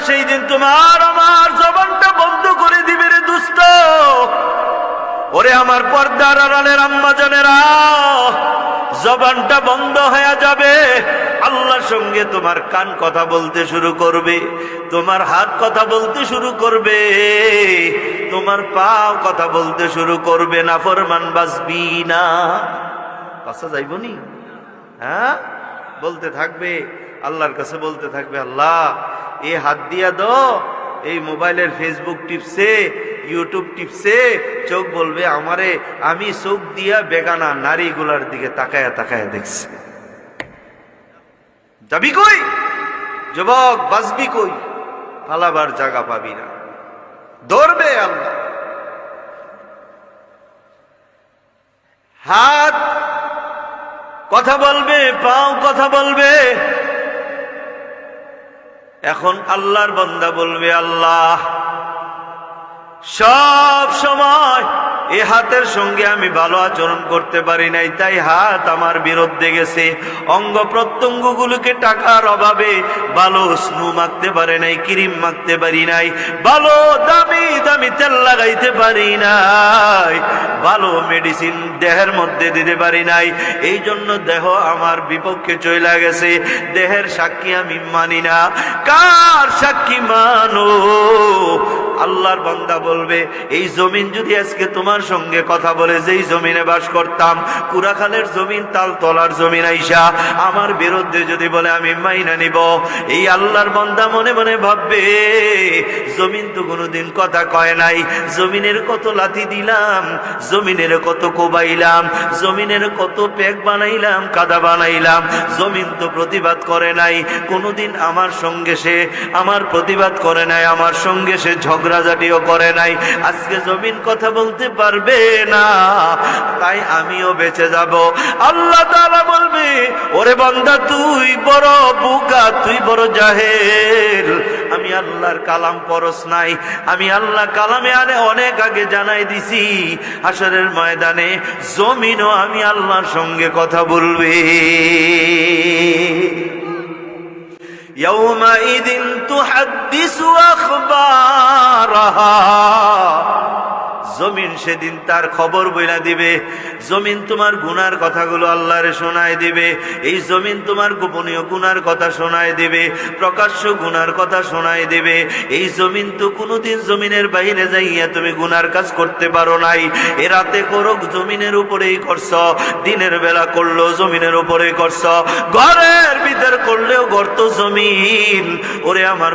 সেই দিন তোমার আমার জবানটা বন্ধ করে দিবে রে দুস্ত। ওরে আমার পর্দার আড়ালের আম্মা জানেরা, জবানটা বন্ধ হয়ে যাবে। আল্লাহর সঙ্গে তোমার কান কথা বলতে শুরু করবে, তোমার হাত কথা বলতে শুরু করবে, তোমার পা কথা বলতে শুরু করবে। নাফরমান বাঁচবি না, বাঁচা যাইব নি? হ্যাঁ, বলতে থাকবে, আল্লাহর কাছে বলতে থাকবে, আল্লাহ এই হাত দিয়া দাও, এই মোবাইলের ফেসবুক টিপসে, ইউটিউব টিপসে চোখ বলবে আমারে, আমি চোখ দিয়া বেগানা নারীগুলার দিকে তাকায়া তাকায়া দেখছি। যাবি কই যুবক, বাঁচবি কই? পালাবার জায়গা পাবি না, ধরবে আল্লাহ। হাত কথা বলবে, পাও কথা বলবে। এখন আল্লাহর বান্দা বলবে, আল্লাহ সব সময় এ হাতের সঙ্গে আমি ভালো আচরণ করতে পারি নাই, তাই হাত আমার বিরুদ্ধে গেছে। অঙ্গ প্রত্যঙ্গ গুলোকে টাকার অভাবে ভালো স্নু মাখতে পারে নাই, ক্রিম মাখতে পারি নাই, ভালো দামি দামি তেল লাগাইতে পারি নাই, ভালো মেডিসিন দেহের মধ্যে দিতে পারি নাই। এই জন্য দেহ আমার বিপক্ষে চলে গেছে। দেহের সাক্ষী আমি মানি না, কার সাক্ষী মানো? আল্লাহর বান্দা বলবে, এই জমিন যদি আজকে তোমার সঙ্গে কথা বলে, যেই জমিনে বাস করতাম, কুরাখালের জমিন, তালতলার জমিন আইসা আমার বিরুদ্ধে যদি বলে, আমি মাইনা নিব। এই আল্লাহর বান্দা মনে মনে ভাববে, জমিন তো কোনোদিন কথা কয় নাই, জমিনের কত লাথি দিলাম, জমিনের কত কোবাইলাম, জমিনের কত পেক বানাইলাম, কাদা বানাইলাম, জমিন তো প্রতিবাদ করে নাই কোনোদিন আমার সঙ্গে। সে আমার প্রতিবাদ করে নাই, আমার সঙ্গে সে ঝগড়াঝাটিও করে নাই। আজকে জমিন কথা বলতে পারবে না, তাই আমিও বেঁচে যাব। আল্লাহ তাআলা বলবে, ওরে বান্দা তুই বড় বোকা, তুই বড় জাহেল। আমি আল্লাহর কালাম পরশ নাই, আমি আল্লাহ কালামে আনে অনেক আগে জানাই দিছি, হাসরের ময়দানে জমিনও আমি আল্লাহর সঙ্গে কথা বলবে। ইয়াউমাইদিন তুহাদ্দিসু আখবারাহা, জমিন সেদিন তার খবর বইলা দিবে। জমিন তোমার গুনার কথাগুলো আল্লাহরে শোনায় দিবে। এই জমিন তোমার গোপনীয় গুনার কথা শোনায় দিবে, প্রকাশ্য গুনার কথা শোনায় দিবে। এই জমিন তো কোনোদিন জমিনের বাইরে যাইয়া তুমি গুনার কাজ করতে পারো নাই। এ রাতে করো জমিনের উপরেই করছ, দিনের বেলা করলো জমিনের উপরেই করছ, ঘরের ভিতর করলেও ঘর তো জমিন। ওরে আমার